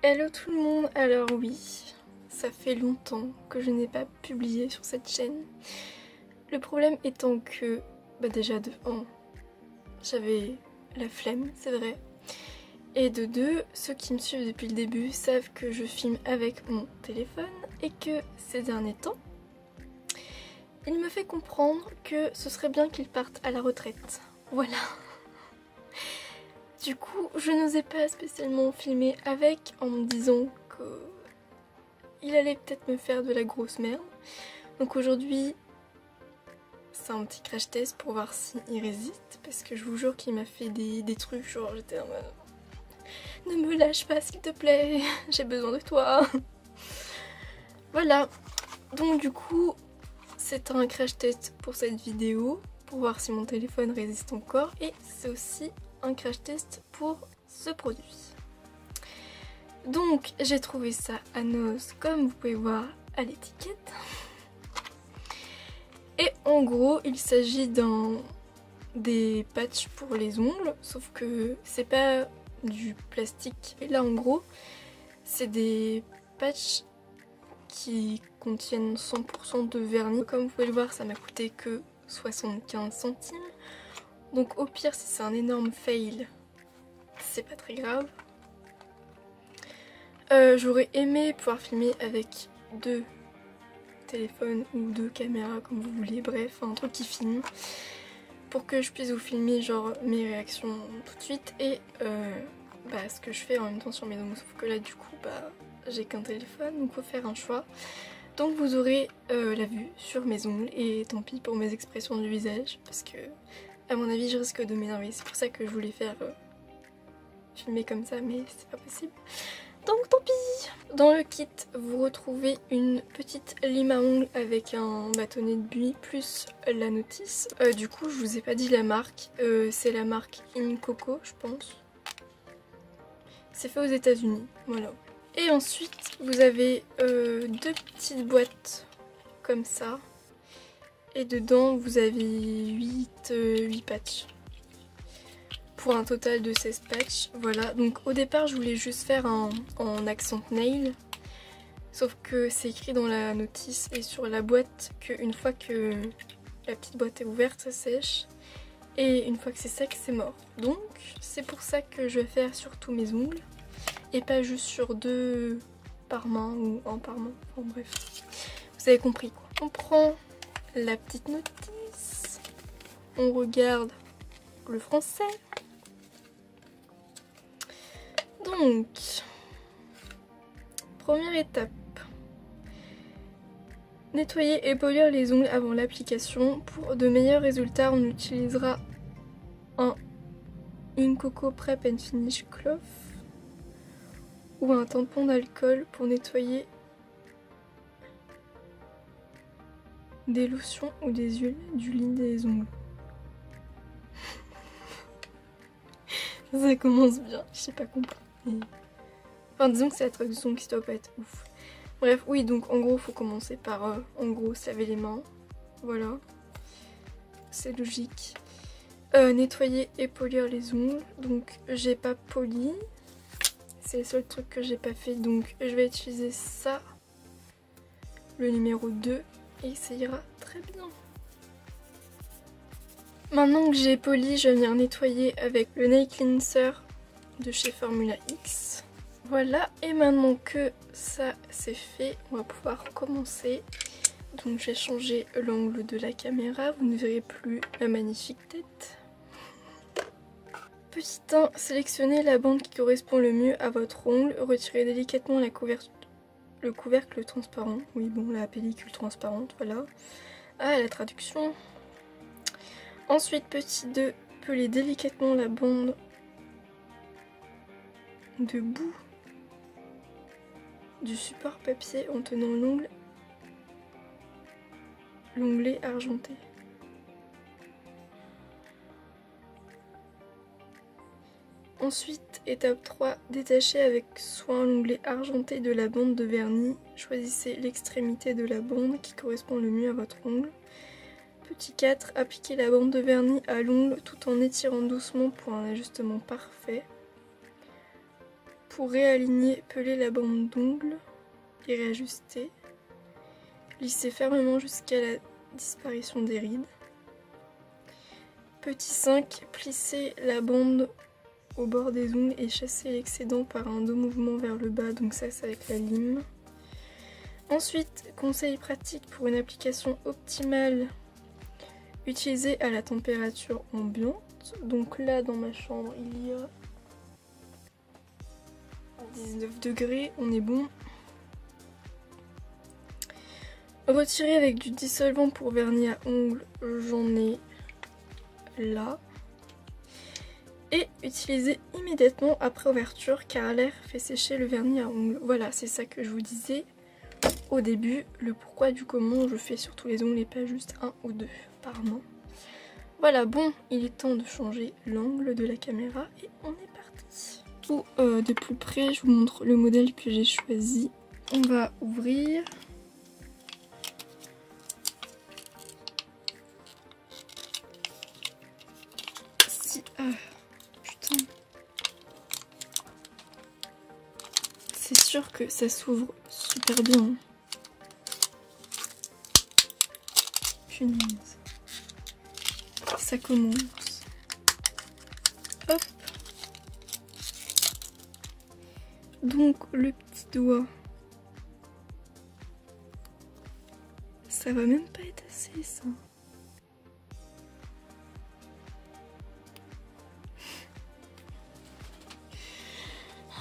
Hello tout le monde, alors oui, ça fait longtemps que je n'ai pas publié sur cette chaîne. Le problème étant que, déjà de 1, j'avais la flemme, c'est vrai. Et de 2, ceux qui me suivent depuis le début savent que je filme avec mon téléphone et que ces derniers temps, il me fait comprendre que ce serait bien qu'il parte à la retraite. Voilà. Du coup, je n'osais pas spécialement filmer avec en me disant que il allait peut-être me faire de la grosse merde. Donc aujourd'hui, c'est un petit crash test pour voir s'il résiste. Parce que je vous jure qu'il m'a fait des trucs, genre j'étais en mode... Ne me lâche pas s'il te plaît, j'ai besoin de toi. Voilà, donc du coup, c'est un crash test pour cette vidéo. Pour voir si mon téléphone résiste encore. Et c'est aussi un crash test pour ce produit. Donc j'ai trouvé ça à Noz, comme vous pouvez voir à l'étiquette. Et en gros il s'agit des patchs pour les ongles, sauf que c'est pas du plastique. Et là en gros c'est des patchs qui contiennent 100% de vernis. Comme vous pouvez le voir, ça m'a coûté que 75 centimes. Donc au pire, si c'est un énorme fail, c'est pas très grave. J'aurais aimé pouvoir filmer avec 2 téléphones ou 2 caméras comme vous voulez, bref, un truc qui filme, pour que je puisse vous filmer genre mes réactions tout de suite et ce que je fais en même temps sur mes ongles. Sauf que là du coup j'ai qu'un téléphone, donc faut faire un choix. Donc vous aurez la vue sur mes ongles et tant pis pour mes expressions du visage, parce que à mon avis je risque de m'énerver. C'est pour ça que je voulais faire filmer comme ça, mais c'est pas possible. Donc tant pis. Dans le kit, vous retrouvez une petite lime à ongles avec un bâtonnet de buis plus la notice. Du coup, je vous ai pas dit la marque. C'est la marque Incoco, je pense. C'est fait aux États-Unis, voilà. Et ensuite, vous avez 2 petites boîtes comme ça. Et dedans, vous avez 8 patchs. Pour un total de 16 patchs, voilà. Donc au départ je voulais juste faire en accent nail, sauf que c'est écrit dans la notice et sur la boîte qu'une fois que la petite boîte est ouverte, ça sèche, et une fois que c'est sec, c'est mort. Donc c'est pour ça que je vais faire sur tous mes ongles et pas juste sur 2 par main ou 1 par main, enfin bref, vous avez compris quoi. On prend la petite notice, on regarde le français. Donc, première étape, nettoyer et polir les ongles avant l'application. Pour de meilleurs résultats, on utilisera un Incoco Prep and Finish Cloth ou un tampon d'alcool pour nettoyer des lotions ou des huiles du lit des ongles. Ça commence bien, j'ai pas compris. Enfin disons que c'est la traduction qui doit pas être ouf. Bref, oui, donc en gros faut commencer par en gros se laver les mains. Voilà. C'est logique. Nettoyer et polir les ongles. Donc j'ai pas poli. C'est le seul truc que j'ai pas fait. Donc je vais utiliser ça. Le numéro 2. Et ça ira très bien. Maintenant que j'ai poli, je vais venir nettoyer avec le nail cleanser de chez Formula X. Voilà, et maintenant que ça c'est fait, on va pouvoir commencer. Donc je vais changer l'angle de la caméra, vous ne verrez plus la magnifique tête. Petit 1, sélectionnez la bande qui correspond le mieux à votre ongle, retirez délicatement le couvercle transparent. Oui bon, la pellicule transparente, voilà. Ah, la traduction. Ensuite, petit 2, pelez délicatement la bande de bout du support papier en tenant l'onglet argenté. Ensuite, étape 3, détachez avec soin l'onglet argenté de la bande de vernis. Choisissez l'extrémité de la bande qui correspond le mieux à votre ongle. Petit 4, appliquez la bande de vernis à l'ongle tout en étirant doucement pour un ajustement parfait. Pour réaligner, peler la bande d'ongles et réajuster. Lisser fermement jusqu'à la disparition des rides. Petit 5, plisser la bande au bord des ongles et chasser l'excédent par un dos mouvement vers le bas, donc ça c'est avec la lime. Ensuite, conseil pratique pour une application optimale, utilisez à la température ambiante. Donc là dans ma chambre il y a 19 degrés, on est bon. Retirer avec du dissolvant pour vernis à ongles, j'en ai là. Et utiliser immédiatement après ouverture car l'air fait sécher le vernis à ongles. Voilà, c'est ça que je vous disais au début, le pourquoi du comment je fais sur tous les ongles et pas juste un ou deux par main. Voilà, bon, il est temps de changer l'angle de la caméra et on est parti. Tout de plus près, je vous montre le modèle que j'ai choisi. On va ouvrir. Putain. C'est sûr que ça s'ouvre super bien. Punaise. Ça commence. Hop. Donc le petit doigt. Ça va même pas être assez ça.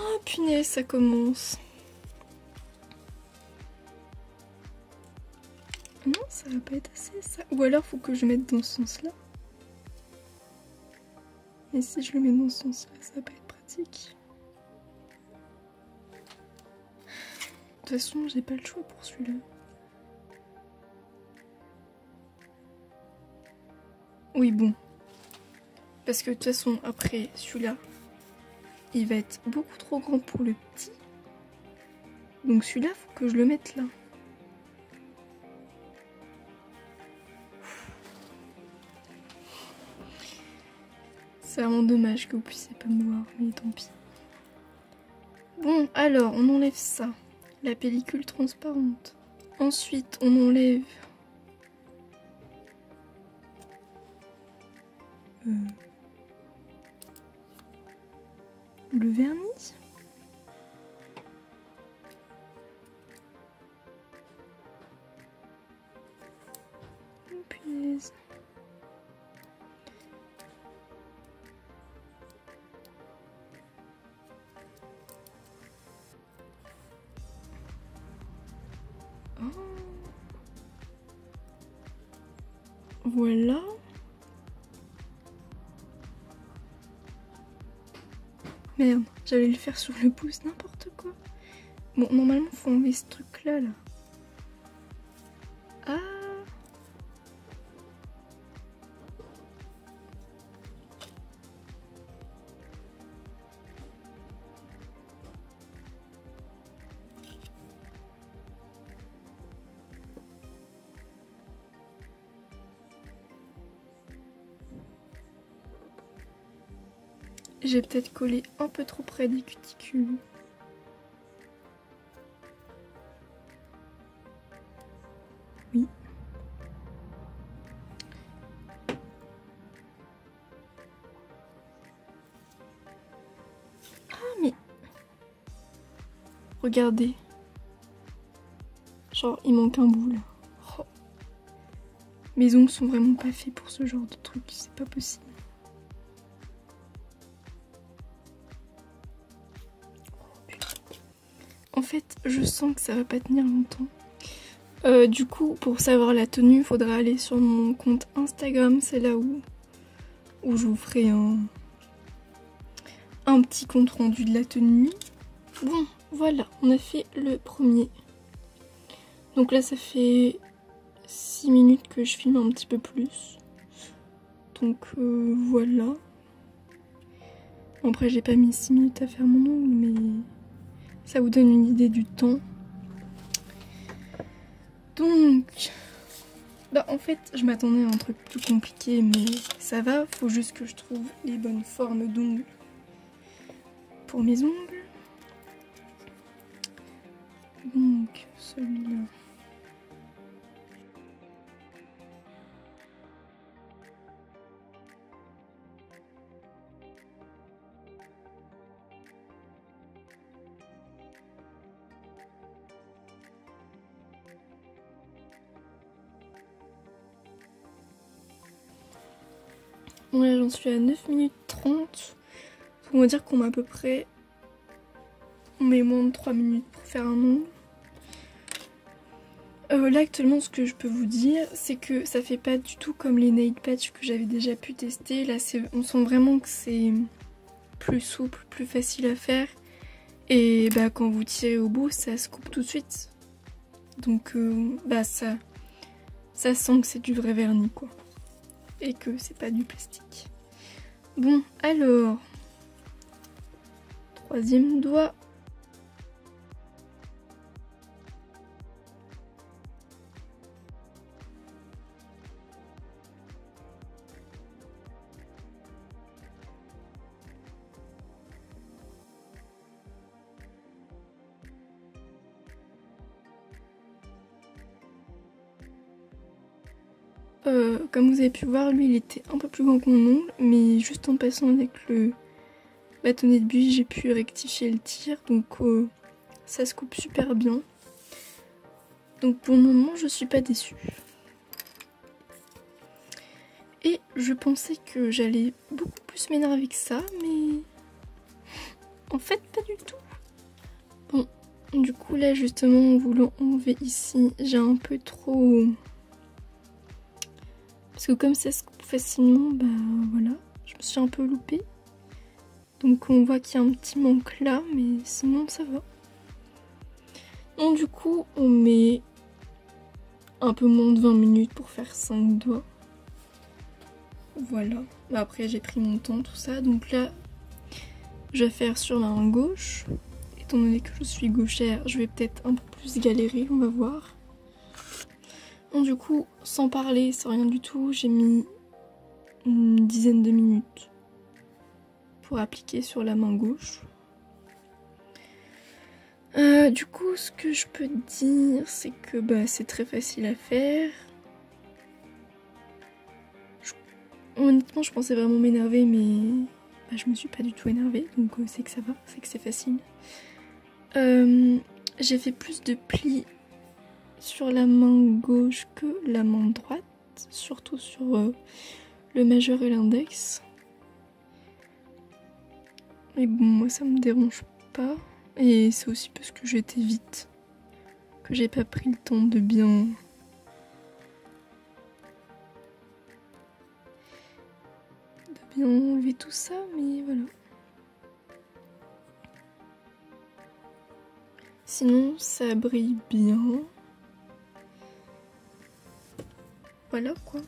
Oh punaise, ça commence. Non, ça va pas être assez ça. Ou alors faut que je mette dans ce sens-là. Et si je le mets dans ce sens-là, ça va pas être pratique. De toute façon, j'ai pas le choix pour celui-là. Oui, bon. Parce que de toute façon, après celui-là, il va être beaucoup trop grand pour le petit. Donc celui-là, faut que je le mette là. C'est vraiment dommage que vous puissiez pas me voir, mais tant pis. Bon, alors, on enlève ça. La pellicule transparente. Ensuite, on enlève... le vernis. Oh, punaise. Oh. Voilà. Merde, j'allais le faire sur le pouce, n'importe quoi. Bon, normalement, faut enlever ce truc-là, là. Ah. J'ai peut-être collé un peu trop près des cuticules. Oui. Ah mais... regardez. Genre il manque un bout là. Oh. Mes ongles sont vraiment pas faits pour ce genre de truc, c'est pas possible. En fait, je sens que ça va pas tenir longtemps. Du coup, pour savoir la tenue, il faudra aller sur mon compte Instagram. C'est là où je vous ferai un petit compte rendu de la tenue. Bon, voilà, on a fait le premier. Donc là, ça fait 6 minutes que je filme un petit peu plus. Donc voilà. Après, j'ai pas mis 6 minutes à faire mon ongle, mais... ça vous donne une idée du temps. Donc, bah en fait, je m'attendais à un truc plus compliqué, mais ça va. Faut juste que je trouve les bonnes formes d'ongles pour mes ongles. Donc celui-là. Bon là j'en suis à 9 minutes 30. On va dire qu'on met à peu près... On met moins de 3 minutes pour faire un ongle. Là actuellement ce que je peux vous dire c'est que ça fait pas du tout comme les nail patch que j'avais déjà pu tester. Là on sent vraiment que c'est plus souple, plus facile à faire. Et bah quand vous tirez au bout ça se coupe tout de suite. Donc bah ça sent que c'est du vrai vernis quoi. Et que c'est pas du plastique. Bon alors, troisième doigt. Comme vous avez pu voir, lui il était un peu plus grand que mon ongle, mais juste en passant avec le bâtonnet de buis, j'ai pu rectifier le tir, donc ça se coupe super bien. Donc pour le moment, je suis pas déçue. Et je pensais que j'allais beaucoup plus m'énerver que ça, mais en fait pas du tout. Bon, du coup là justement en voulant enlever ici, j'ai un peu trop... Parce que comme ça se coupe facilement, bah voilà, je me suis un peu loupée. Donc on voit qu'il y a un petit manque là, mais sinon ça va. Donc du coup on met un peu moins de 20 minutes pour faire 5 doigts. Voilà. Bah, après j'ai pris mon temps, tout ça. Donc là, je vais faire sur la main gauche. Étant donné que je suis gauchère, je vais peut-être un peu plus galérer, on va voir. Donc du coup, sans parler, sans rien du tout, j'ai mis une dizaine de minutes pour appliquer sur la main gauche. Du coup, ce que je peux dire, c'est que bah, c'est très facile à faire. Honnêtement, je pensais vraiment m'énerver, mais bah, je me suis pas du tout énervée, donc c'est que ça va, c'est que c'est facile. J'ai fait plus de plis sur la main gauche que la main droite, surtout sur le majeur et l'index. Mais bon, moi ça me dérange pas. Et c'est aussi parce que j'étais vite, que j'ai pas pris le temps de bien... enlever tout ça, mais voilà. Sinon, ça brille bien. Voilà quoi.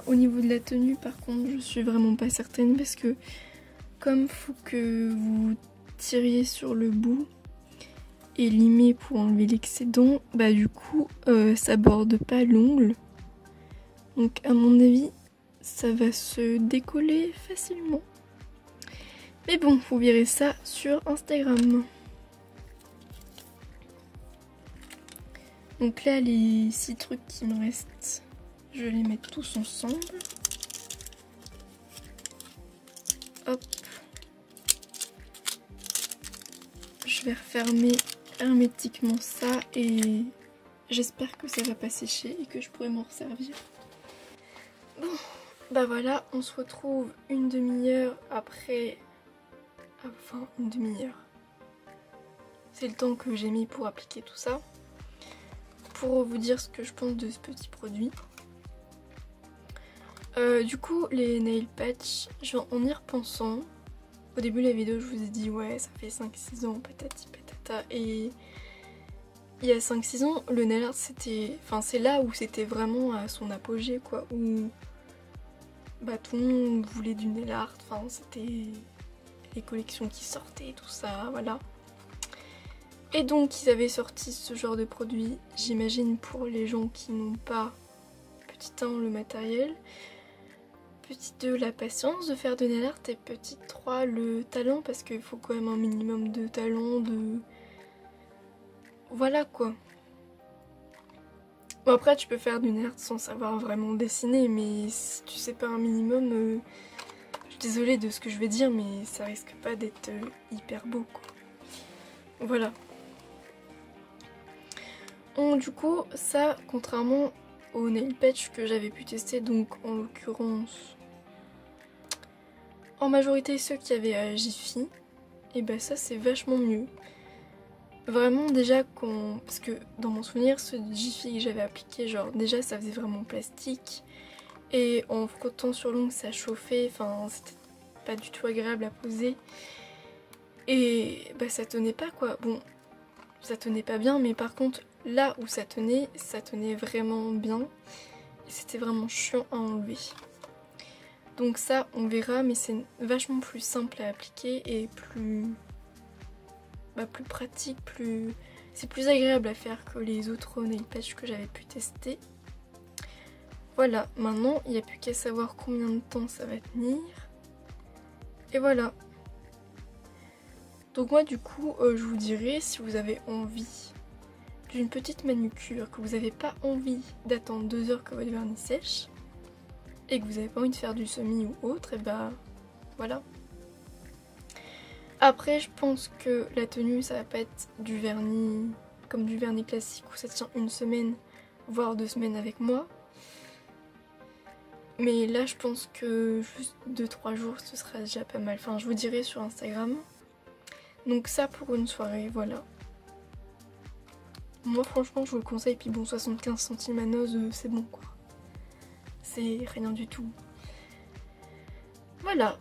Au niveau de la tenue, par contre, je suis vraiment pas certaine parce que comme faut que vous tiriez sur le bout et limez pour enlever l'excédent, bah du coup, ça borde pas l'ongle. Donc à mon avis, ça va se décoller facilement. Mais bon, vous verrez ça sur Instagram. Donc là, les 6 trucs qui me restent, je vais les mettre tous ensemble. Hop. Je vais refermer hermétiquement ça et j'espère que ça va pas sécher et que je pourrai m'en resservir. Bon, bah voilà, on se retrouve une demi-heure après... Enfin, une demi-heure. C'est le temps que j'ai mis pour appliquer tout ça. Pour vous dire ce que je pense de ce petit produit. Du coup, les nail patch, en y repensant, au début de la vidéo, je vous ai dit ouais, ça fait 5-6 ans, patati patata. Et il y a 5-6 ans, le nail art, c'était... Enfin, c'est là où c'était vraiment à son apogée, quoi. Où bah, tout le monde voulait du nail art, enfin, c'était les collections qui sortaient, tout ça, voilà. Et donc, ils avaient sorti ce genre de produit, j'imagine, pour les gens qui n'ont pas, petit 1, le matériel, petit 2, la patience de faire de nail art, et petit 3, le talent, parce qu'il faut quand même un minimum de talent, voilà quoi. Bon après tu peux faire du nerd sans savoir vraiment dessiner, mais si tu sais pas un minimum, je suis désolée de ce que je vais dire, mais ça risque pas d'être hyper beau quoi. Voilà. Donc du coup ça, contrairement au nail patch que j'avais pu tester, donc en l'occurrence en majorité ceux qui avaient à Jiffy, et bah ça c'est vachement mieux. Vraiment déjà parce que dans mon souvenir ce Jiffy que j'avais appliqué, genre déjà ça faisait vraiment plastique et en frottant sur l'ongle ça chauffait, enfin c'était pas du tout agréable à poser et bah ça tenait pas quoi. Bon ça tenait pas bien, mais par contre là où ça tenait vraiment bien et c'était vraiment chiant à enlever. Donc ça on verra, mais c'est vachement plus simple à appliquer et plus pratique, c'est plus agréable à faire que les autres nail patch que j'avais pu tester. Voilà, maintenant il n'y a plus qu'à savoir combien de temps ça va tenir. Et voilà. Donc moi du coup je vous dirai, si vous avez envie d'une petite manucure, que vous n'avez pas envie d'attendre 2 heures que votre vernis sèche et que vous n'avez pas envie de faire du semi ou autre, et bah voilà. Après je pense que la tenue ça va pas être du vernis comme du vernis classique où ça tient 1 semaine voire 2 semaines avec moi. Mais là je pense que juste 2-3 jours ce sera déjà pas mal. Enfin je vous dirai sur Instagram. Donc ça pour une soirée, voilà. Moi franchement je vous le conseille, puis bon 75 centimes à Noz c'est bon quoi. C'est rien du tout. Voilà.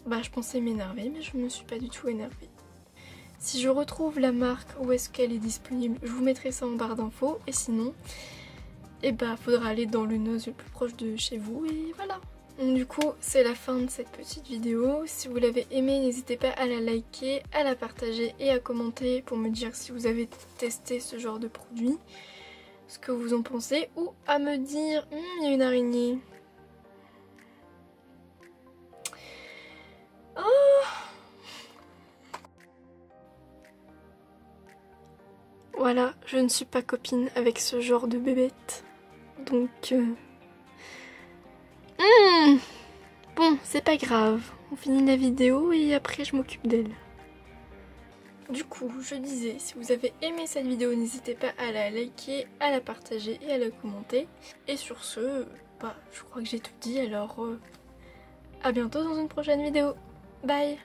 Bah je pensais m'énerver mais je me suis pas du tout énervée. Si je retrouve la marque où est-ce qu'elle est disponible, je vous mettrai ça en barre d'infos. Et sinon, eh bah faudra aller dans le Noz le plus proche de chez vous et voilà. Donc du coup c'est la fin de cette petite vidéo. Si vous l'avez aimée, n'hésitez pas à la liker, à la partager et à commenter pour me dire si vous avez testé ce genre de produit, ce que vous en pensez, ou à me dire il y a une araignée. Voilà, je ne suis pas copine avec ce genre de bébête. Donc... Bon, c'est pas grave. On finit la vidéo et après je m'occupe d'elle. Du coup, je disais, si vous avez aimé cette vidéo, n'hésitez pas à la liker, à la partager et à la commenter. Et sur ce, je crois que j'ai tout dit, alors à bientôt dans une prochaine vidéo. Bye!